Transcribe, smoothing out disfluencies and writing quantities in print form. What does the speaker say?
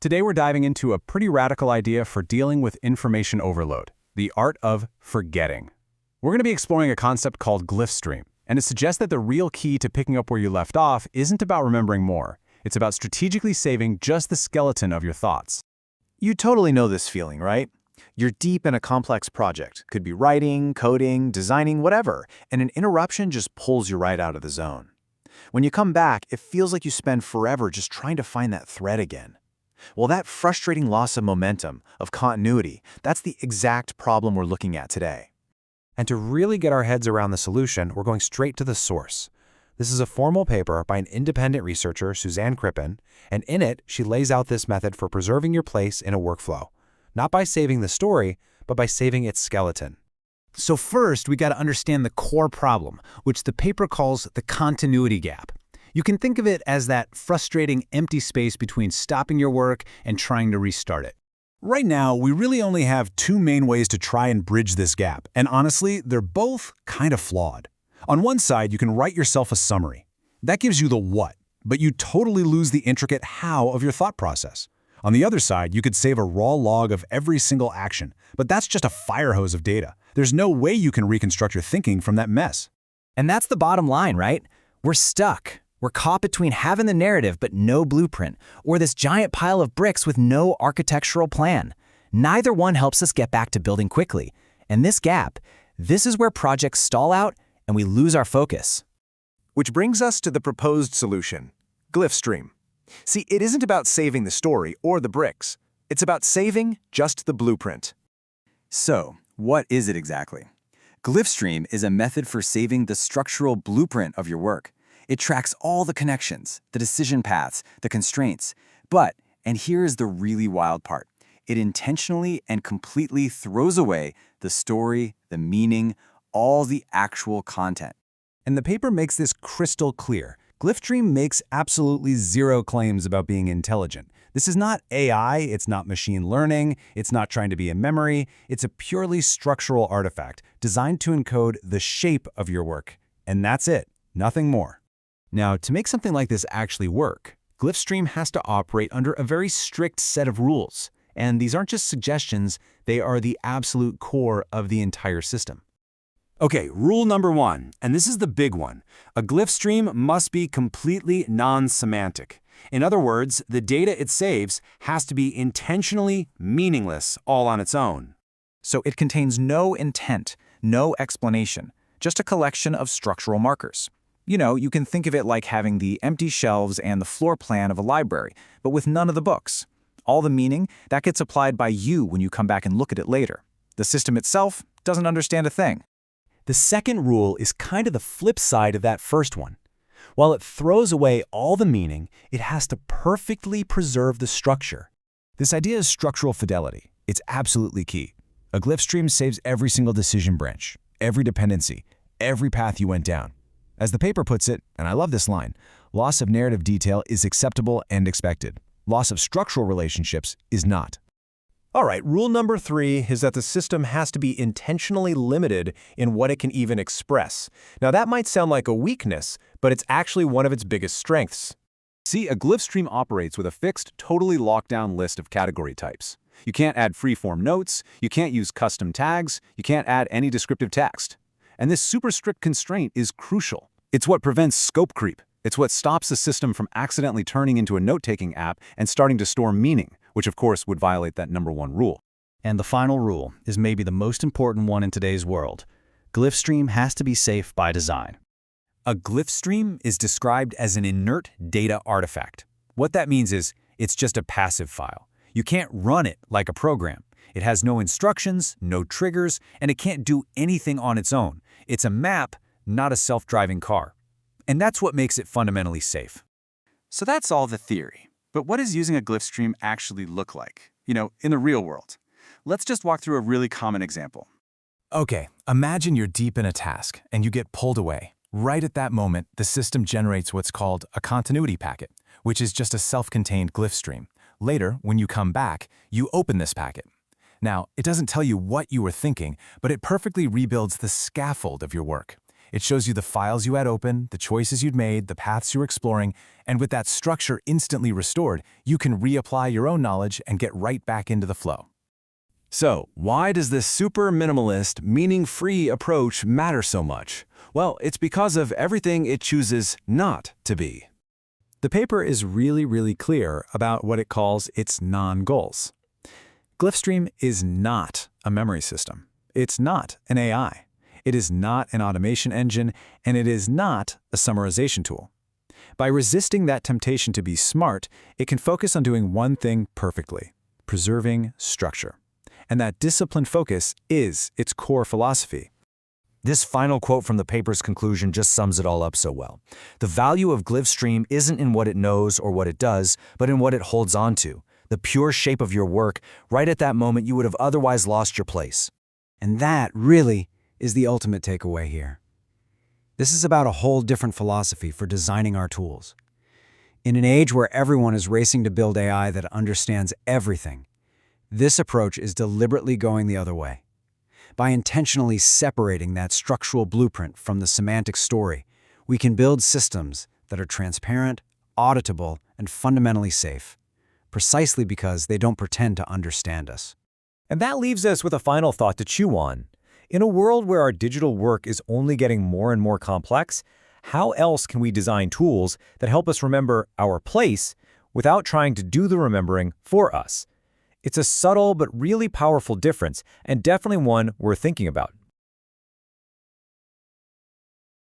Today we're diving into a pretty radical idea for dealing with information overload, the art of forgetting. We're going to be exploring a concept called Glyphstream, and it suggests that the real key to picking up where you left off isn't about remembering more. It's about strategically saving just the skeleton of your thoughts. You totally know this feeling, right? You're deep in a complex project. Could be writing, coding, designing, whatever, and an interruption just pulls you right out of the zone. When you come back, it feels like you spend forever just trying to find that thread again. Well, that frustrating loss of momentum, of continuity, that's the exact problem we're looking at today. And to really get our heads around the solution, we're going straight to the source. This is a formal paper by an independent researcher, Suzanne Crippen, and in it, she lays out this method for preserving your place in a workflow, not by saving the story, but by saving its skeleton. So first, we got to understand the core problem, which the paper calls the continuity gap. You can think of it as that frustrating empty space between stopping your work and trying to restart it. Right now, we really only have two main ways to try and bridge this gap, and honestly, they're both kind of flawed. On one side, you can write yourself a summary. That gives you the what, but you totally lose the intricate how of your thought process. On the other side, you could save a raw log of every single action, but that's just a fire hose of data. There's no way you can reconstruct your thinking from that mess. And that's the bottom line, right? We're stuck. We're caught between having the narrative but no blueprint, or this giant pile of bricks with no architectural plan. Neither one helps us get back to building quickly. And this gap, this is where projects stall out and we lose our focus. Which brings us to the proposed solution, Glyphstream. See, it isn't about saving the story or the bricks. It's about saving just the blueprint. So, what is it exactly? Glyphstream is a method for saving the structural blueprint of your work. It tracks all the connections, the decision paths, the constraints. But, and here is the really wild part, it intentionally and completely throws away the story, the meaning, all the actual content. And the paper makes this crystal clear. Glyphstream makes absolutely zero claims about being intelligent. This is not AI, it's not machine learning, it's not trying to be a memory, it's a purely structural artifact designed to encode the shape of your work. And that's it, nothing more. Now, to make something like this actually work, Glyphstream has to operate under a very strict set of rules. And these aren't just suggestions, they are the absolute core of the entire system. Okay, rule number one, and this is the big one. A Glyphstream must be completely non-semantic. In other words, the data it saves has to be intentionally meaningless all on its own. So it contains no intent, no explanation, just a collection of structural markers. You know, you can think of it like having the empty shelves and the floor plan of a library, but with none of the books. All the meaning, that gets applied by you when you come back and look at it later. The system itself doesn't understand a thing. The second rule is kind of the flip side of that first one. While it throws away all the meaning, it has to perfectly preserve the structure. This idea is structural fidelity. It's absolutely key. A Glyphstream saves every single decision branch, every dependency, every path you went down. As the paper puts it, and I love this line, loss of narrative detail is acceptable and expected. Loss of structural relationships is not. All right, rule number 3 is that the system has to be intentionally limited in what it can even express. Now that might sound like a weakness, but it's actually one of its biggest strengths. See, a Glyphstream operates with a fixed, totally locked-down list of category types. You can't add free-form notes, you can't use custom tags, you can't add any descriptive text. And this super strict constraint is crucial. It's what prevents scope creep. It's what stops the system from accidentally turning into a note-taking app and starting to store meaning, which of course would violate that number 1 rule. And the final rule is maybe the most important one in today's world. Glyphstream has to be safe by design. A Glyphstream is described as an inert data artifact. What that means is it's just a passive file. You can't run it like a program. It has no instructions, no triggers, and it can't do anything on its own. It's a map, not a self-driving car. And that's what makes it fundamentally safe. So that's all the theory. But what does using a Glyphstream actually look like? You know, in the real world. Let's just walk through a really common example. Okay, imagine you're deep in a task and you get pulled away. Right at that moment, the system generates what's called a continuity packet, which is just a self-contained Glyphstream. Later, when you come back, you open this packet. Now, it doesn't tell you what you were thinking, but it perfectly rebuilds the scaffold of your work. It shows you the files you had open, the choices you'd made, the paths you were exploring, and with that structure instantly restored, you can reapply your own knowledge and get right back into the flow. So, why does this super minimalist, meaning-free approach matter so much? Well, it's because of everything it chooses not to be. The paper is really clear about what it calls its non-goals. Glyphstream is not a memory system. It's not an AI. It is not an automation engine, and it is not a summarization tool. By resisting that temptation to be smart, it can focus on doing one thing perfectly: preserving structure. And that disciplined focus is its core philosophy. This final quote from the paper's conclusion just sums it all up so well. The value of Glyphstream isn't in what it knows or what it does, but in what it holds on to, the pure shape of your work. Right at that moment, you would have otherwise lost your place. And that really is the ultimate takeaway here. This is about a whole different philosophy for designing our tools. In an age where everyone is racing to build AI that understands everything, this approach is deliberately going the other way. By intentionally separating that structural blueprint from the semantic story, we can build systems that are transparent, auditable, and fundamentally safe, precisely because they don't pretend to understand us. And that leaves us with a final thought to chew on. In a world where our digital work is only getting more and more complex, how else can we design tools that help us remember our place without trying to do the remembering for us? It's a subtle but really powerful difference, and definitely one worth thinking about.